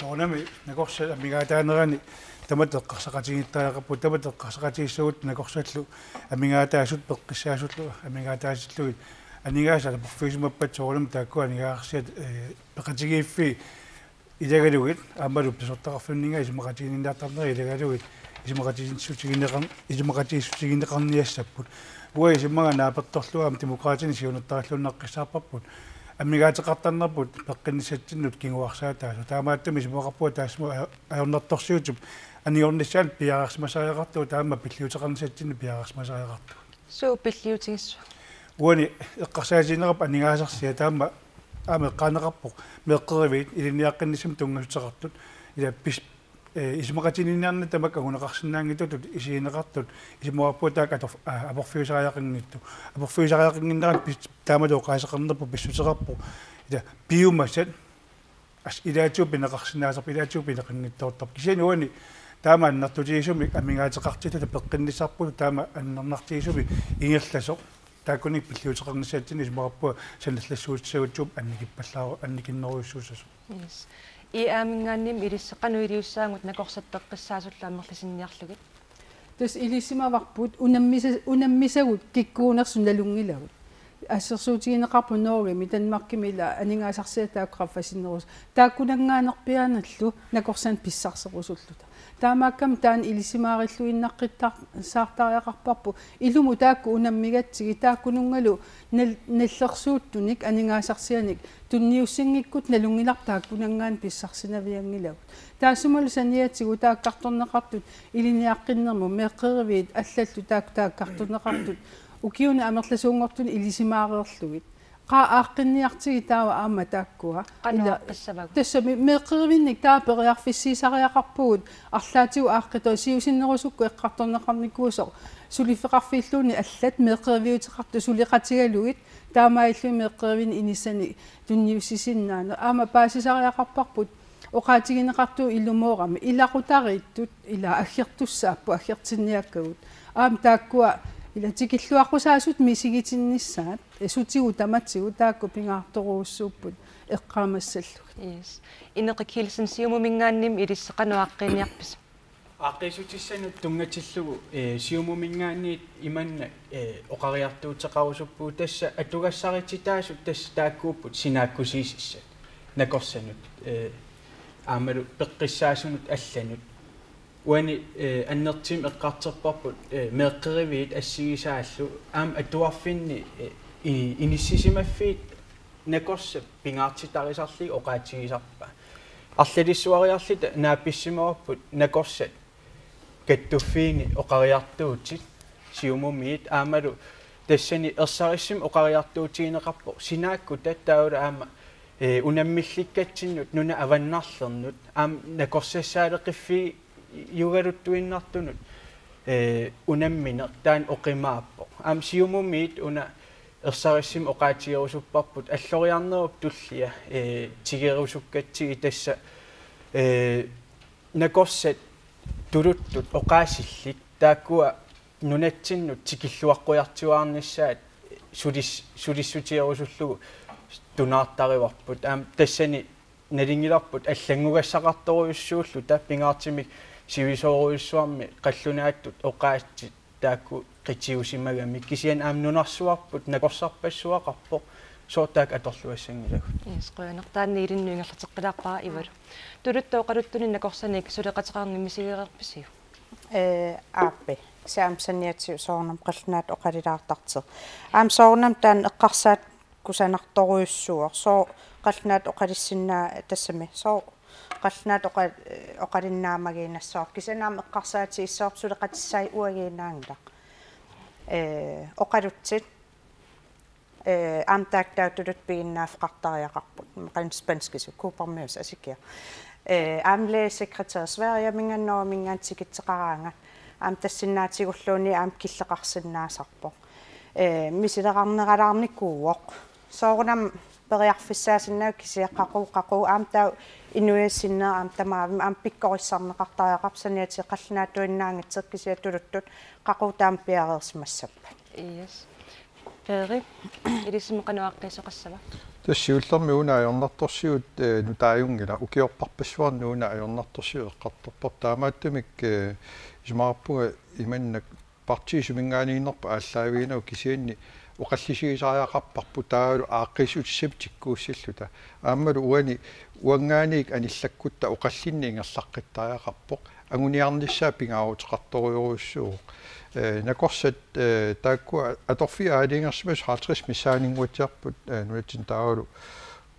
soonami nakorsa amigaataanerani tamateqqarsaqatigittaaqappu tamateqqarsaqatigissugut nakorsallu amigaataasut peqqissaasutlu amigaataasitluit anigaasala porfiisumappat soonam taakku anigaarsiat peqatigiiffi ilagaluit aamalu pisortaqarfunninga isimaqatigininnaartarneri ilagaluit isimaqatigissuutigineqarniassapпут уа исиммага наапертторлуам демократини сиунерторлуннаққиссаарпарпут аммигаатеқартарнерпут пеққиннссатсиннут кингуарсаатаасу таамааттами исимоқарпуа таасму аёрнартторсиутуп аниорниссаал пиарарсмасариақарту таама пиллиутеқарнссатсинни пиарарсмасариақарту суу пиллиутигиссу уани эққарсаасинерап анигаасарсиа таама ааме қаанеқарпоқ меққеривит илиниаққиннисим тунгасутеқартут ила пис исмақатининнаарна тамак агунеқарсинаангитут исиинеқартут исимоаппутаак апорфиусариақингитту апорфиусариақингиннерат таамалу қаасеқарнерпу писсутеқарпу ита пиумассат ас илаатиупи неқарсинаасарпу илаатиупи неқингиттоортарпу кисиани уани таама аннартутигисуми амингаатеқартиту пеққиннисарпу таама аннернартигисуми ингерласоқ таакуник пиллиутеқарниссаатсини исмоаппуа саналлассуутсагутсууп анникиппаллаару анникиннеруйуссуусасу и аамингаанним илиссеқануилиуссаангут накорсаттеққиссаасулла амерлисинниарлугит тас илиссимаварпут унаммисагут киккуунерсун налунгилагут ассерсуутигинеқарпу ноорими танмаркимила анигаасарсиатааққаффасиннерус тааккунангаанерпианаллу накорсан писсарсерусуллута таамааккам таан илиссимаариллуиннаққиттар саартариақарпарпу илуму таакку унаммигатсиги тааккунунгалу наллерсууттуник анигаасарсианик тунниуссингиккут налунгилар тааккунангаан писсарсинавиангилагут таасумалу саниатсигу тааккарторнеқартут илиниаққиннерму меққеривиит аллаллу тааккарторнеқартут укиуна амерласуунгортуни илисимаареерлугит qaaqinniartigi taawa aama taakkua qanaqqissavagu tassami meeqerivinnik taaperearfissiisariaqarpugut arlaatigu aaqqito siusinnerusukku eqqartorneqarnikuusoq sulifeqarfiilluuni allat meeqeriviuteqartu suliqatigaluit taamaillu meeqerivin inissani tunniussisinnaana aama paasisariaqarparput oqaatigineqartu illumoorami ilaqutariittut ila aggertussaappu aggertinniakkagut aam taakkua ila tikilluaqqusaasut misigitinnissaat esutigu tamatsigu taakku pingaartoruussuupput eqqaamassalluk yes ineqikilsen siumumingaannim ilisseqanuaqqiniarpis ааққисутиссанут тунгаtilluгу сиумумингаанниит иманна оқариартуутеқарусуппуу тасса атугассарититаасут тасса тааккууппут синааккусиисиссат накорсанут аамалу пеққиссаасунут алланут уани аннертим эққартерпарпут меэққеривиит ассигисааллу аам атуарфинни иниссисимаффиит накорса пингаартитарисарли оқаатигисарпа арлалиссуариарлита наапписсимаварпут накорсат каттуффиини оқариартуутит сиумумиит аамалу тассани ерсариссим оқариартуутигинеқарпо синаакку таттаула аама унаммилликкатсиннут нуна аваннарлернут аам накорсассаалеқиффи югалуттуиннартунут унаммине таан оқимааппо аам сиумумиит уна ерсариссим оқаатигерусуппарпут аллориарнеруп туллия тигерусуккатсиги тасса накорсат тулуттут оқаасиллик тааккуа нунатсиннут тикиллуаққуяртуаарниссаат сулиссутиерусуллугу тунаартариварпут аам тассани налингиларпут аллангугассақарторуйуссууллу таппингаартимик сивисооруйуссуарми қаллунааттут оқаатсит таакку qitiusimagami kisian aam nunarsuarput nakorsarpassuaqarpo soortaak atorluassangilagут исқуянертаанни илиннуингерлатеққилаақпара ивалу тулуттоо қалуттунин накорсаник сулеқатеқарнгиммисигеқарписиу ааппи саамсаниатсиу соорнам қаллунаат оқалилаартартер аам соорнам таан эққарсаат кусанарторуйуссуар соо қаллунаат оқалиссиннаа тассами соо qallunaat oqalinnaamaginassor kisanaam eqqarsaatiissoor suleqatissai uaginaangilaq oqalutsit aamtaaktaatulut piginnaafqartariaqarput maqan spanskisu kuuparmius asikia aamle sekretær Sverige mingannoa mingaantikitseqaraanga aam tassinnaatsigulluuni aam killeqarsinnaasarpo misileqarneralaarnikuuoq soorunam periarfissaasinnaak kisiaqqaqu aamtaa inuiassinner aam tamaavim aam pikkorissarneqartariaqarpsaniati qallunaatuinnaangitseqqisiatuluttut qaqutaam piareersimassappa yes Peri ilissimqanuaqqissoqassava тассиуллерми уна аёрнарторсиут нутааюнгила укиорпарпассуарни уна аёрнарторсиу эққартарпар таамааттумик исмаарпуга иманнак партиисумингаанинерпа ааллаавигинау кисианни оқаллисигисариақарпарпу таалу ааққисутиссап тиккууссиллута ааммалу уани уангааник аниллаккутта оқаллинни ингерлаққиттариақарпоқ агуниарниссаа пингааутеқарториоруссуу накорсат тааккуа аторфиа алингерсимас 50 миссаанингуатиарпут нуатсин таалу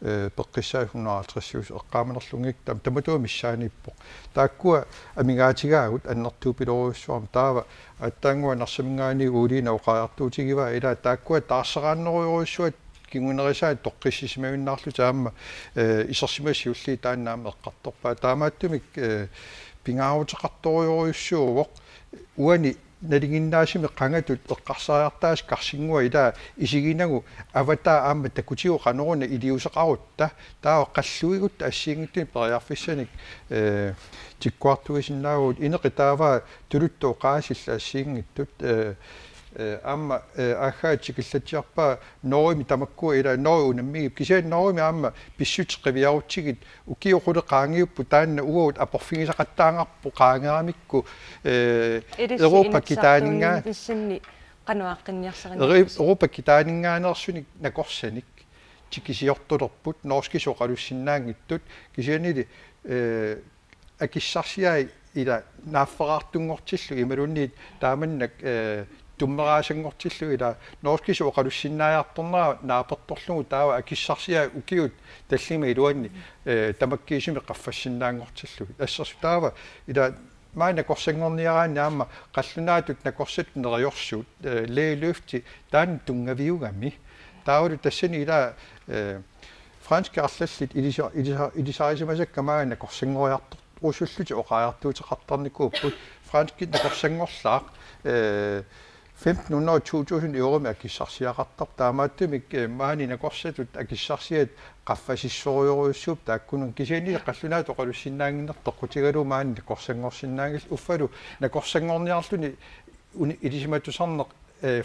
пеққиссаа 150 эққааманерлунгик таматуа миссааниппоқ тааккуа амигаатигаагут аннертуупилоруссуарма таава аттаангуа нарсамингаани уулина оқаартуутигива ила тааккуа таарсерааннеруйоруссуат кингунерисаа тоққиссисимавиннаарлу таама исерсимасиулли тааннаама эққарторпаа таамааттумик пингааутеқарториоруссуувоқ уани налигиннаасими қангатут эққарсариартаас карсингуа ила исигинагу авата аама такутиу қанеруна илиусеқарутта таа қаллуигут ассиингиттин периарфиссаник тиккуартугисиннаагут инеқитаава тулуттоо қаасилла ассиингиттут аама ахаатикиллатиарпаа норими тамаккуа ила нори унаммигип кисиан норими аама писсутеқивиарутсигит укиоқуле қаангиуппу таанна угуут апорфигисақаттаангарпу қаангерамикку Europa китаанингаа исинни кануаққинниарсерани Europa китаанингаанерсуник накорсаник тикисиортулерпут норскисоқалуссиннаангиттут кисианили акиссарсиай ила нааффераартунгортиллу ималунниит тааманнак туммераасангортиллу ила норскисоқалуссиннааяарторнера нааперторлугу таава акиссарсиа укиут таллима илуанни тамаккиисими қаффассиннаангортиллу ассерсу таава ила майна корсангорниараани аама қаллунаатут накорсат нериорсуут леилуфти таан тунгавиугами таавалу тассани ила франски арлаллит илисаарисимасакка маана корсангориартор усуллути оқаартуутеқартарникууппут франски накорсангорлаақ 1500 euro med akissarsiaqartar taamaattumik maani nakorsatut akissarsiat qaffasissoruyoruussuup taakkunun kisiani qallunaat oqalussinnaanginnertoq qutigalu maani nakorsangorsinnaangis uffalu nakorsangorniarluni ilisimatusarneq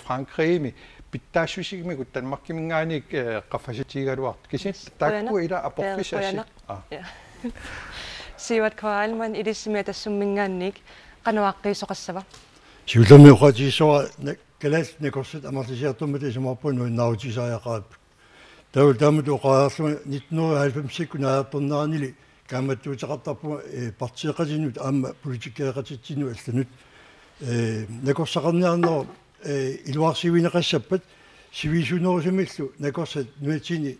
Frankriimi pittaassusigimikut tanmarkimingaanik qaffasitigaluart kisit taakku ila aporfisassi Sivat Kaalman ilisimiatassummingaannik qanuaqqiisoqassava Сиулэрми уqatiissuara калаас накорсат амартисиартуммат исумарпун нуиннаутисааяqaap таул таамат уqaарлума 1990 нааярторнеранили кааматтуутеқартарпума партиеқатинут аама политиккеқатитсину алланут накорсақарниарнера илуарсивинеқассаппат сивисунерусумиллу накорсат нуатсини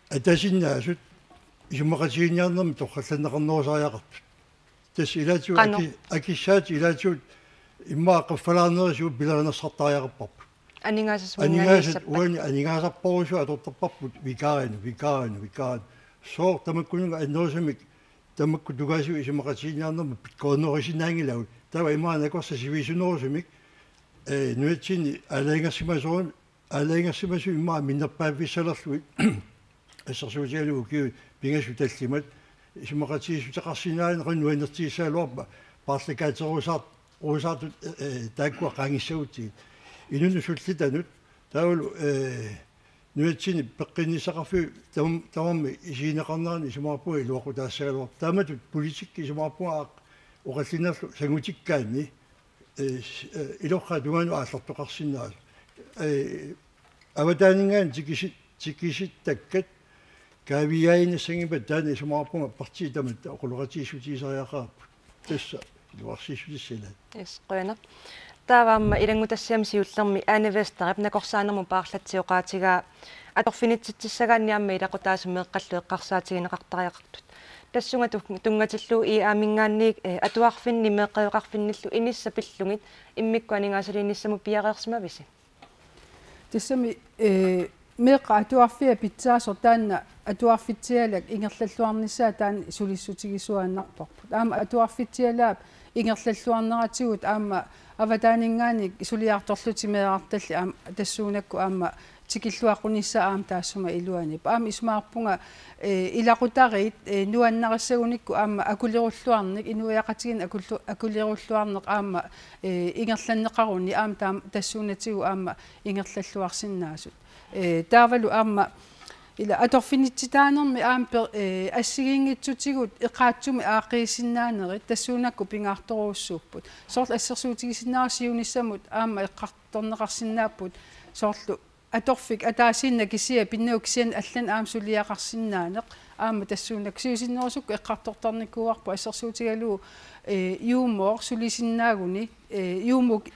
атасиннаасут исумақатигиниарнерми тоққалланеқарнерусааяқартут тас илаату акиссаат илаатут имма qaffalaarnersu bilanerssartariaqarparpu анингаасасмингаанissappat уани анингаасарпорусу атортарпарпут викаарин соо тамаккунунга аннерусумик тамакку тугаасу исумақатигиниарнерми питкооннерисинаангилау тава имаана корса сивисунерусумик нуатсини алаингерсимасу имма миннерпааввиссалерлуи ассерсуутиалу киу пингасу таллимат исумақатигисутеқарсинаанерун нуанертигиссаалуарпа паарлакаатерусаат Osaatut taakua qaangissauti inunu sullitanut taulu nuatsini peqqinnisaqarfu tamammi isiineqarnerani isumaarpua iluaqutaassagaluar taamatut politik isumaarpua oqallinerlu sangutikkaanni ilorqa tunganu aallartoqarsinnaas avataningaan tikisit takkat kaaviyainassangipat taani isumaarpua parti tamat oqoloqatiisutiisariaqaarput tassa Qoyana taavaamma ilangutassiam siullermi aanavestarip nakorsaanermu paarlatsiuqaatigaa atorfinitsitsissagaanniamma ilaqutaasummeeqqallu eqqarsaatigineqartariaqartut tassunga tungatillu I aamingaanniik atuarfinni meeqqayoqarfinnillu inissapillungit immikku aningaasaliinissamu piareersimavisi tassami meeqa atuarfia pitsaasor taanna atuarfitsialak ingerlalluarnissaa taan sulissutigissuaannartorput aama atuarfitsialaap ingerlalluarneratigut aama avataaningaanik isuliartorlutimeeartalli aama tassuunakku aama tikilluaqunissa aam taassuma iluani aama ismaarpunga ilaqutariit nuannarissagуникку aama akulirulluarnik inuiaqatigin akulirulluarneq aama ingerlanneqaruni aam tassuunatigu aama ingerlalluarsinnaasut taavalu aama ila atorfinitsitaanermi aamper assигингитсутигут эqaatsumi аақиисиннаанери тассуунакку пингаарторуuссууппут соорлу ассерсуутигисиннаарсиунissamут аама эққарторнеқарсинааппут соорлу аторфик атаасинна кисия пиннаук кисиан аллан аам сулиақарсинаанеқ аама тассуунак сиусиннерусукку эққарторторникууарпу ассерсуутигалуу юмор сулисиннаагуни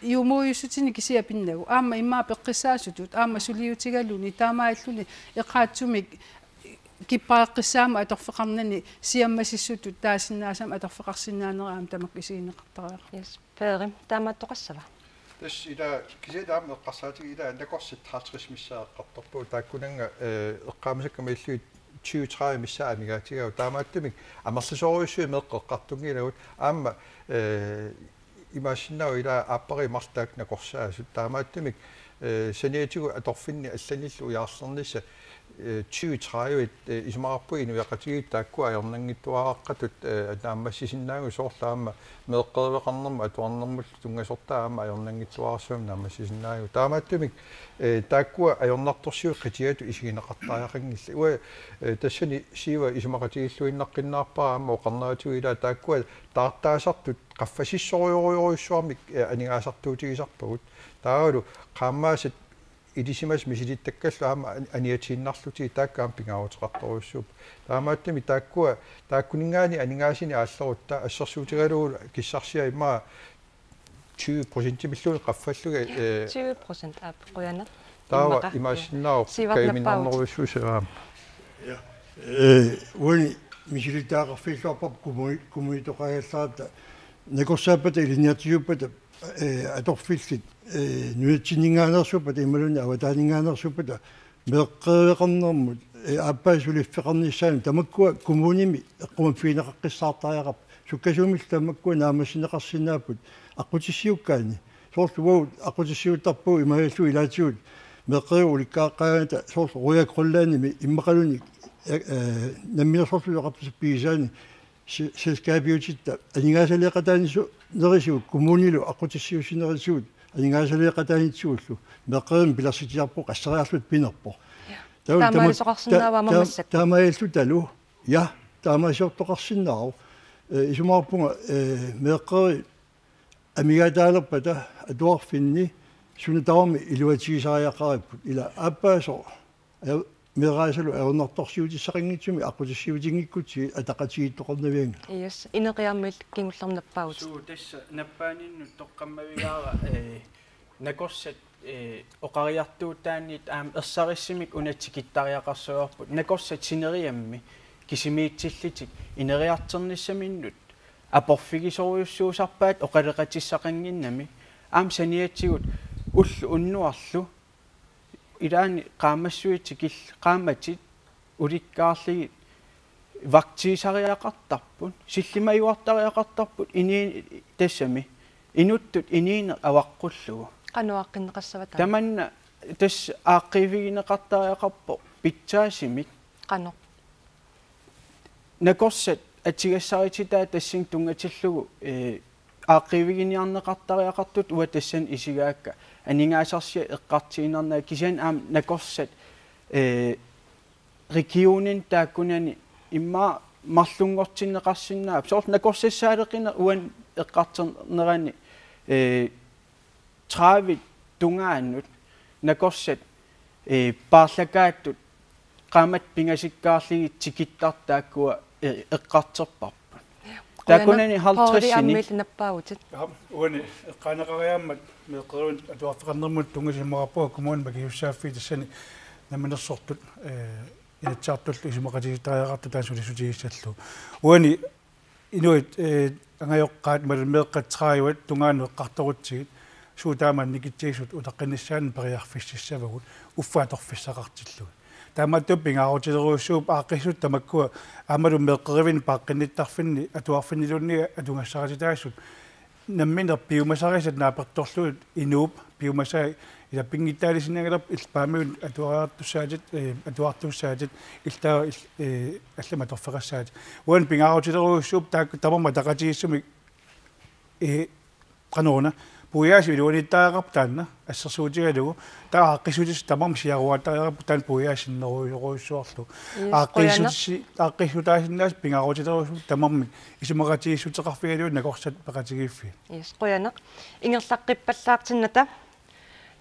юмуйуссутини кисия пиннагу аама иммаа пеққиссаасутут аама сулиутигалуни таамааллуни эққаатсумик киппааққиссаама аторфеқарнани сиаммасиссутут таасиннаасам аторфеқарсинаанераам тамак исигинеқартариар yes пери таамааттоқассава тас ида киседаам эққарсаатиги ида накорсит 50 миссааққартарпуу тааккунанга эққаамасаккамаиллуит 20-30 миссаамигаатигау таамааттумик амерлисоруйссуи меэққеққартунгилагут аама имаасиннау ила аппари мартаак накорсаасут таамааттумик саниатигу аторфинни алланиллу яарсернисса 20-30 исмаарпуи инуяқатигит тааккуа аернангиттуааққатут нааммассисиннаагу соорлаама меэққервеқарнерма атуарнермул тунгасортаама аернангиттуаарсуам нааммассисиннаагу таамааттумик тааккуа аернарторсиу қитиату исигинеқартариақангилла уа тассани сива исмақатигиллуиннаққиннаарпаа аама оқарнаатуи ила тааккуа таартаасартут қаффасиссориориориуссуармик анигаасартуутигисарпагут таагалу qaammaasat idisimas misilittakallu aama aniatiinnarluti taakkaam pingaavutеқарторуссууп таамааттами тааккунингаани анингаасини ааллерутта ассерсуутигалуу киссарсиа имма 20% миллуни qaffalluga 20% аап қуяна таава имаасиннаа кайминнарнеруссуусаам я уни мисилиттаақарфиллуарпап кумуитоқагаллаата накорсааппата илиниатиуппата аторфиллит нуитсинингаанерсуппата ималуни аватаанингааnerсуппата меэққеэқарнэрмут ааппаасулиффеқарниссаами тамаккуа коммуними эққумаффиинеқаққиссаартариақап суккасуумил тамаккуа наамассинеқарсинааппут аққутиссиуккаани соорлу аққутиссиуттарпуу имааллу илаатиут меэққеу уликкааққаагата соорлу руякруллааними иммақалуни намминерсорлуеқартус пиисаани сескаабиутитта анингаасалеқатаанису нерису коммунилу аққутиссиусинерисуут анингаасалеқатаанитсууллу меққеэм пиларситиарпо қассариарлут пинерпо таамаалисоқарсинааваамассак таамааллу талу я таамаасиортоқарсинаару исумаарпунга меққери амигаатаалерпата атуарфинни сунатаорми илуатигисариаққариппут ила аппаасо мераасалу аернарторсиутиссақингитсуми аққутиссиутингиккути атақатигиттоқарнавианга yes инеқиармил кингулларнаппаагут суу тасса наппаанинну тоққаммавигаара накорсат оқариартуутаанит аам ерсариссимик унатсикиттариақарсуарпут накорсат синериамми кисимиитсиллитик инериартерниссаминнут апорфигисориуссуусарпаат оқалеқатиссақангиннами аам саниатсигут уллу уннуарлу илаани qaamassуитикил qaamатит уликкаарлигит вактиисариақартарпут силлимаюартариақартарпутини тассами инуттут иниин аваққуллугу qanуаққиннеқассавата таманна тас ааққивигинеқартариақарпо питсаасимик qanu накорсат атигассарититаа тассин тунгатиллугу ааққивигиниарнеқартариақартут уа тассан исигаакка анингаасарсия эққартиинарнаа кисиан аам накорсат регионин тааккунани имма марлунгортиннеқарсинаап соорт накорсассаалеқина уан эққартернерани травит тунгааннут накорсат паарлакааттут qamat pingasиккаарлигит тикиттартааккуа эққартерпарпа тааккунани 50 аммилнаппаагутит уани эққанеқариааммат меққерун атуарфеқарнермут тунгасиммараппуа коммуун багиуссааффи тассани наминерсортут инатсаартуллу исумақатигитариақарту таасулисутигиссаллу уани инуит ангайоққаат малмеэққатсааюат тунгаanu эққарторутсигит суутааман никитсигисут утаққиниссаан периарфиссиссавагут уффааторфиссақартиллуг тааматту пингаарутилеруussууп ааққиссут тамаккуа аамалу меққеривин пааққинниттарфинни атуарфиннилунни атунгассаратитаассут намминер пиумасарисат наапертторлуут инууп пиумасаа ила пингиттаалисиннагалап илпаамиун атуараартуссаатит атуартуссаатит илтаа аллама торфеқассаат уан пингаарутилеруuссууп таак тамама тақатигиссуми канона puiasi iluanittaaqarp taanna ассерсуутигалугу тааққисутис тамам сиаруатариарпу таан пуиаасиннеруйоруйссуарлу ааққисутаасиннаас пингарутитерусу тамамми исумакатигиссутеқарфигалуи накорсат пеқатигиффи ис қуянеқ ингерлаққиппаллаартинната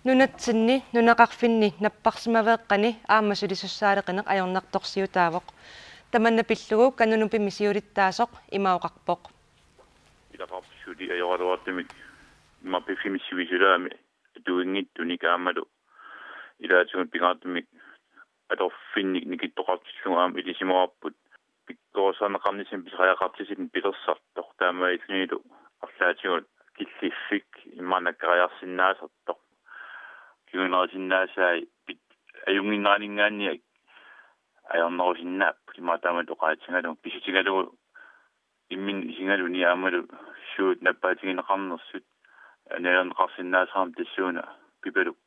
нунатсинни нунақарфинни наппарсимавеэққани аамасулисуссаалеқинеқ ajornartorsiutaavoq таманна пиллугу канунупи мисиулиттаасоқ имаоқарпоқ илақарпсули ajorалуартимик маппифимиссивисулаами туингиттуни каамалу илаатсугут пигаартимик аторфинник никиттоқартиллугу аама илисимоарпут пиккоосаанеқарнисим писариақартисин пилерсартор таамаиллунилу арлаатигут киллиффик имманаккариарсинаасартор кигунерисиннаасаи пит аюнгиннаанингаанниак ajornerusиннаап имаатаамат оқаатсингалу писутингалу иммин сингалуни аамалу суут наппаатигинеқарнерсут анеернеқарсинаасаарам тассууна пипалук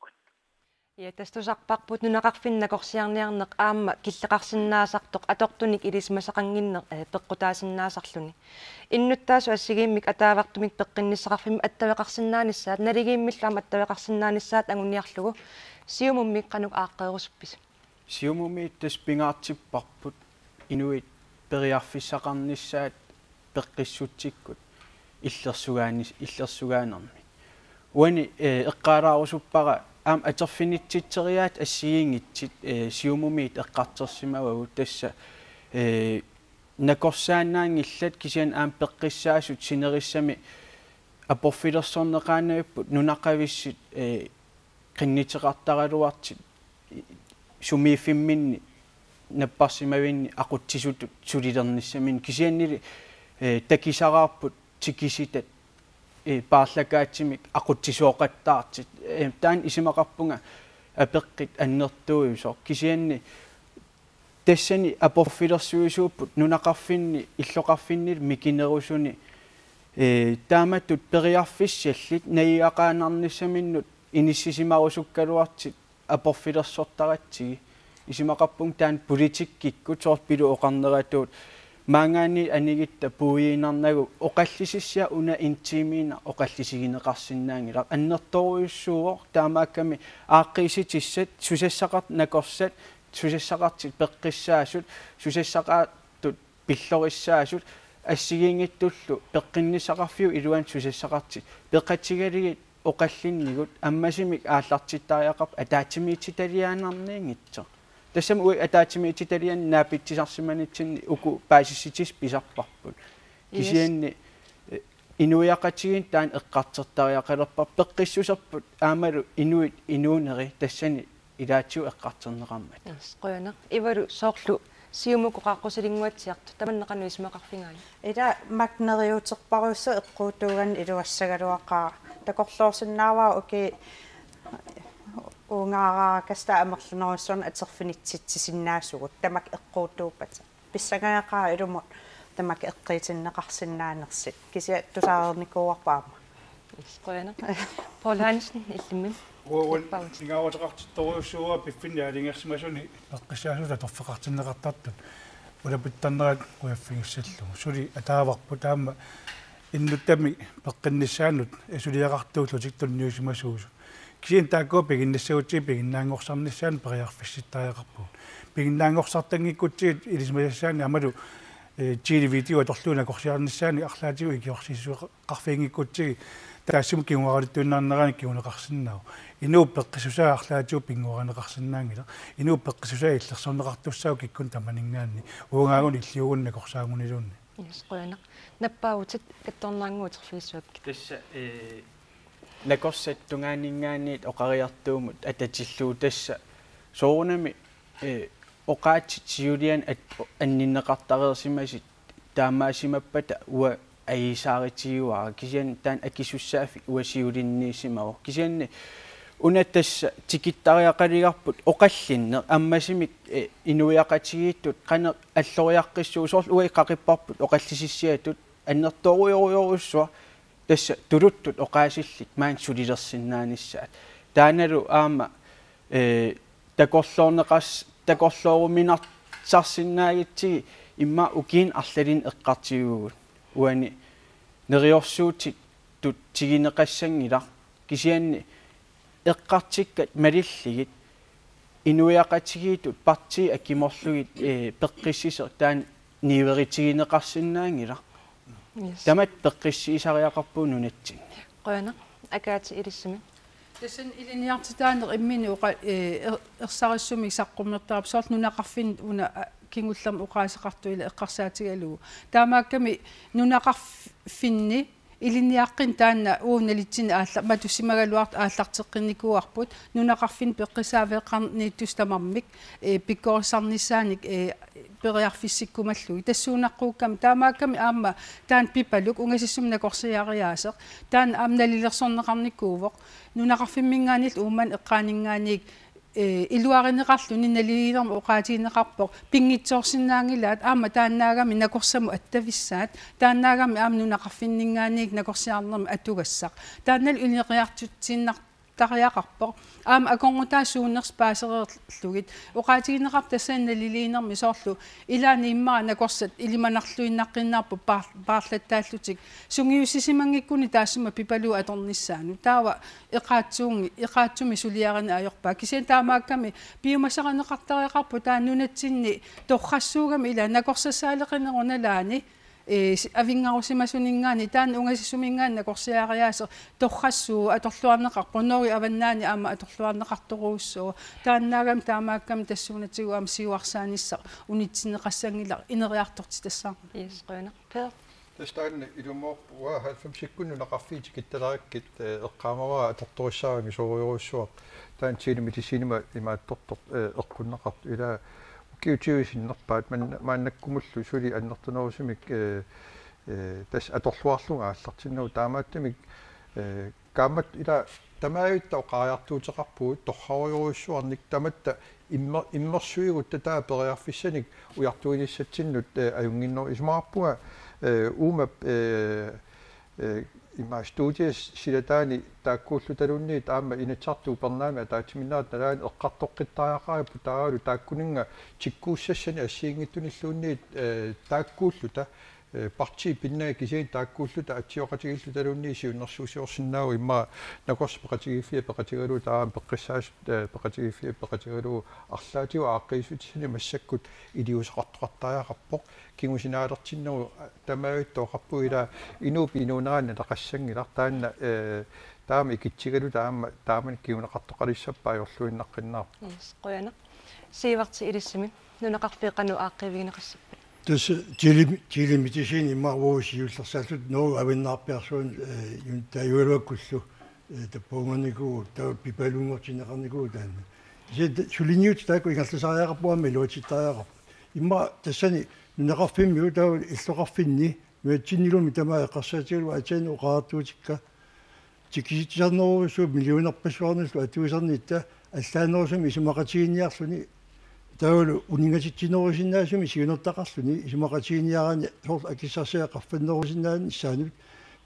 я тастусарпарпут нунақарфиннакорсиарниарнеқ аама киллеқарсинаасартоқ атортуник илисмасақангиннеқ пеққутаасиннаасарлуни иннуттаасу ассигииммик атаавартумик пеққинниссақарфими аттавеқарсинааниссаат налигииммиллаама аттавеқарсинааниссаат ангуниарлугу сиумуммик қанук ааққеерусуппис сиумуммиит тас пингаартиппарпут инуит периарфиссақарниссаат пеққиссутсиккут иллерсугаанерми уани эққалаарусуппара аам атерфинитситсериаат ассигингитсит сиумумиит эққартерсимавагу тасса накорсаанаангиллат кисиан аам пеққиссаасут синериссами апорфилерсорнеқаанаиппут нунақависсит қиннитеқартаралуартит сумииффимминни наппарсимавинни ақутсисутут сулилерниссамин кисианнили такисараарпут тикиситат паарлакаатсимик ақутсисуоқаттаартит таан исимақарпунга апеққит аннертуйусо кисианни тассани апорфилерсуисууппут нунақарфинни иллоқарфиннил микинерусуни тааматтут периарфиссаллит наиақаанарниссаминнут иниссисимарусуккалуартит апорфилерсортаратсиги исимақарпун таан политиккиккут соорпилу оқарнератуут маангаани анигитта пуиинарнагу оқаллисиссиа уна интимиина оқаллисигинеқарсинаангила аннерторуйуссууор таамаакками ааққиситиссат сусассақарт накорсат сусассақартит пеққиссаасут сусассақааттут пиллориссаасут ассигингиттуллу пеққиннисақарфиу илуан сусассақартит пеқатигалигит оқаллиннигут аммасимик ааллартиттариақарп атаатимиититалиаанарниингитсо тассам уи атаатимиититалиан наапитсисарсиманитсинни уку паасисситис писарпарпут кисианни инуяқатигин таан эққартертариақалерпар пеққиссусерпут аамалу инуит инуунери тассани илаатсу эққартернеқармат қоянеқ ивалу соорлу сиумукоқаққусилингуатсиарту таманнеқану исмақарфингаани ила макнериутерпаруссу эққуутууган илуассагалуақаа такорлоорсиннааваа оки унгаараа каста амерлунеруссон атерфинитситсисиннаасугут тамак эққуутууппата писсагаақаа илумут тамак эққиитиннеқарсинаанерсит кися тусаарникууарпаама қоянеқ Paul Hansen иллимин сингааватеқартитторуйуссууа пиффинни алингерсимасуни пеққиссаасута торфеқартиннеқартартут улапиттарнерат куяффигиссаллу сули атааварпу таама иннуттами пеққиннissaанут сулиақартуулу тиктунниусимасуусу кисин тааккоо пигиннассагутси пигиннаангорсарниссаан периарфисситтариақарпу пигиннаангорсартангиккутсиит илисмасассаани амалу видео аторлуна корсиарниссаани арлаатигу икиорсисуақарфингиккутсиги таассум киунгааралиттуиннаарнераани киунеқарсиннау инууп пеққисусаа арлаатигу пингуаранеқарсинаангила инууп пеққисусаа иллерсорнеқартуссау киккун таманингнаанни уungaagun иллиугунна корсаагунилуунни qoyana nappautit kattornaanguuterfiissuak tassa nakossattungaaningaaniit oqariartuumut atatillu tassa soorunami oqaatsit siulian anninneqartareersimasit taammaasimappata ua aisaaritiguara kisian taan akisussaafi ua siulinniisimaru kisianni unatassa tikittariaqaligarput oqallinne ammasimik inuiaqatigiittut qana alloriaqqissuu soorlu ua iqqaqipparput oqallisissiatut annertoruyoruyorussua tassa tuluttut oqaasillik maan sulilersinnaanissaat taanalu aama takorlooruminarsaarsinnaagitsigi imma ukiin arlalin eqqartiguugut uani neriorsuutit tut tigineqassangila kisianni eqqartikkat malilligit inuiaqatigitut parti akimorlugit peqqississer taan niiveritigineqarsinnaangila tamat peqqissiisariaqarpuun nunatsin qoyana akaati ilissimi Tässä iliniartitaaner immini uqa ersarissumi saqqumnertaap soort nunaqarfin una kingullam uqaaseqartuila eqqarsaatigalugu taamaakkami nunaqarfinni iliniaqqin taanna uunalitsin aalla matusimagaluart aallarteqqinikuarput nunaqarfin peqqisaaveeqqarniittustamarmik pikkorisarnissaanik periarfissikkumallugi tassuunaqquukkam taamaakkami aamma taan pipaluk ungasissum nakorsiariaaseq taan aamnalilersorneqarnikkuuvoq nunaqarfimmingaanil uuman eqqaaningaaniik iluarineqarluni naliliinerma uqaatiineqarpoq pingitsoorsinnaangilaat aamma taannaagami nakorsamu attavissaat taannaagami aam nunaqarfinningaaniik nakorsiarnerma atugassaq taannal uniqiartutsinnaq tariaqarpoq aam akongutaa suunners paasereerlugit uqaatiineqar tassan naliliinermi soorlu ilaani immaa nakorsat ilimanarluinnaqqinnaarpu paarlattaallutik sungiussisimangikkuni taassuma pipalu atornissaanu taawa iqaatsumi suliarana ajorpaa kisian taamaakkami piumasaqaneqartariaqarpu taannunatsinni torrassuugami ila nakorsasaaleqinerunalaani avingarusimasunningaani taan ungasissumingaan nakorsiariaaser torrassuu atorluarneqarpunori avannaani aama atorluarneqartoruussuu taannaagam taamaakkam tassuunatigu aam siuarsaanissaq unitsineqassangila ineriartorti tassaa yes qoyana per Tästä ilmoa 90 naqarfiitik ittalaarikkit eqqaamavaa atortorissaarami sooriuruissuaq taan tiinimitisinima imaattortor eqqunnaqart ila kiutiuisinnerpaat maannakkumullu suli annertunerusumik tas atorluarlunga aallartinnu taamaattamik kaammat ila tamaayutta oqaariartuuteqarpuut torrariuruissuarnik tamatta immersuigut tataa periarfissanik ujartuinissatsinut ajunginner ismaarpuga uuma imma studies silataani taakkuullutalunni taama inatsartu pernaami ataatiminnaat nalaan eqqartoqqittaaqaapu taalu taakkuninga tikkuussassani assiingittunilluunniit taakkuulluta parti pinnaa kisiin taakkuulluta atsioqatigillutalunni siunnersuusiorsinnaagu imma nakorspeqatigifia peqatigalu taam peqqissaas peqatigifia peqatigalu arlaatiu aaqqisutisani massakkut iliusaqartoqartaaqarpoq kingusinaalertinneru tamaavittoqarpu ila inuupi inuunaanna taqassangila taanna taama ikitsigalu taaman kiuneqartoqalissappaa jorluinnaqqinnaar qoyana siivarti ilissimi nunaqarfiiqanu aaqqivigineqassappa tässä tilimitisin imma uusiyullersaasut noo avinnaarpiarsuun tajualuakkullu tappuunganiku ta pipalungortineqarniku taanna suliniut taakku ingallasariaqarpuammi luatittariaqarpu imma tassani nunaqarfimmiu taa illoqarfinni nuatsinilumi tamaa eqqarsaatigalu atsaani uqaartuutikka tikisitsarneruusu millionerpassuarnillu atuusarniitta allaanerusumi isumaqatiiniarluni taulu uningatittinerusinnaasumi siunertaqarluni isumaqatiiniarani soort akissarsiaqarfannerusinnaani issaanut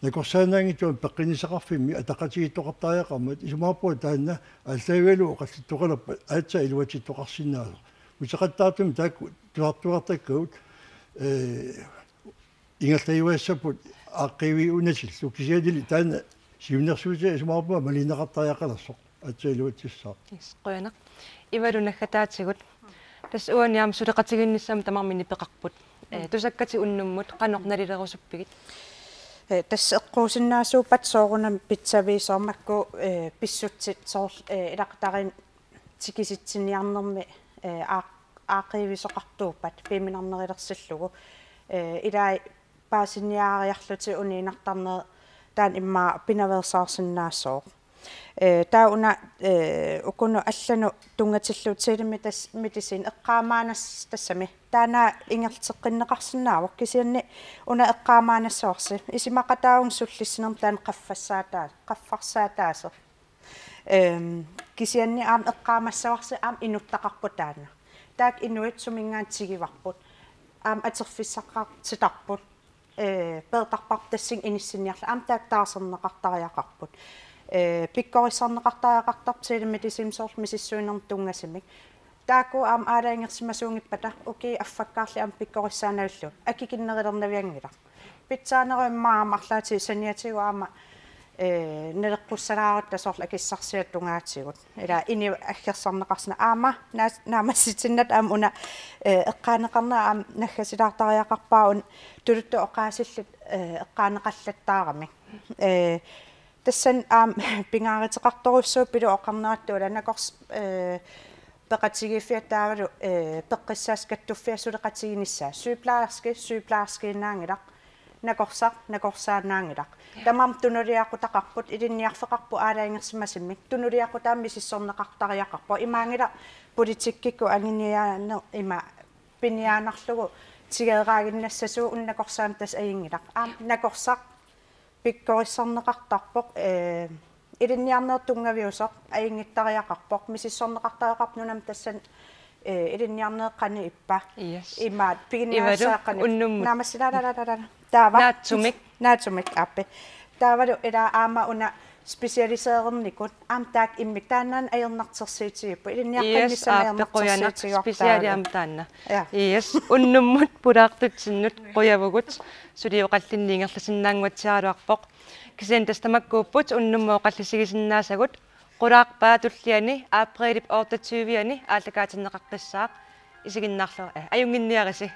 nakorsaanaangittuan peqqinisaqarfimmi ataqatigittoqartariaqarmat isumaarpua taanna allaavigalu qallittoqalappa aatsa iluatittoqarsinnaaso museqattaartumi taakku tuartuartakkaut ingallajuassaput aaqivi unasillu kisiadili taanna siunersuusia isumaarpua malineqartariaqalersoq aatsa iluatissaa qoyana ivalunaggataatsigut tas uaniam suleqatiginnissam tamarmini peqarput tusakkati unnummut qanornalilerusuppigit tässä eqquusinnaasuupat soorunam pitsaviisormakku pissutsit soor ilaqtarin tikisitsinnniarnermi aaqivisoqartuupat piiminarnerilersillugu ilai paasinniaariarluti uniinartarner taan imma pinaversaarsinnaassoo tauna ukunu allanu tungatilluutisilimi tas mitisin eqqaamaanas tassami taana ingerteqqinneqarsinnaavuq kisianni una eqqaamaanassoorsi isimaqataagun sullissinern taan qaffarsaataaser kisianni aam eqqaamassavarsi aam inuttaqarpu taana taak inuit sumingaan tigivarput aam aterfissaqartitarput peetarpart tassing inissinniarla aam taak taaserneqartariaqarput pikkorissarneqartariaqartartiilimitissim soort misissuinerm tungasimik taaku aam aalaingersimasuungippata okei affakkaarli aam pikkorissaanavullu akikinnerillernaviangila pitsaaneruimmaa marlaati saniatigu aama neleqqussalaarut tasorla akissarsiattungaatigut ila ini aggersarneqarsna aama naamassitinnat una eqqaaneqarna naggasilaartariaqarpaaun tuluttu oqaasillut eqqaaneqallattaarami tassan pingaariteqartorussuut pilu oqarnaattuula nakors peqatigifiattaavalu peqqissaas kattuffiassuleqatiginissa sygeplejerskiinaangilaq nakorsaanaangilaq tamam tunuriaqutaqarput ilinniarfeqarpu aalaingersimasimik tunuriaqutaammi sissorneqartariaqarpo imaangila politikkikku anginiaane ima piniaanarlugu tigeeraaginnassasuu unnakorsaam tas ayingilaq nakorsaq pikkorissarneqartarpoq ilinniarneertungaviusoq ayingittariaqarpoq misissorneqartariaqarpnunam tassan ilinniarneeqqani ippa imaat piginniassaaqqani naamassilalalala taava naatsumik appi taavalu ila aama una specialiseerernikut taak immik taannaan ajernartersiitiippu ilinniaqqannissameernartersiitiortaava specialiam taanna yes unnummut pulaartutsinnut quyavugut sulioqallinniingerlasinnaanguatsialuarpoq kisen tastamakkuupput unnummo qallisigisinnaassagut qulaarpaa tulliani april 28 aallakaatinneqaqqissaaq isiginnaarlu ajunginniarisi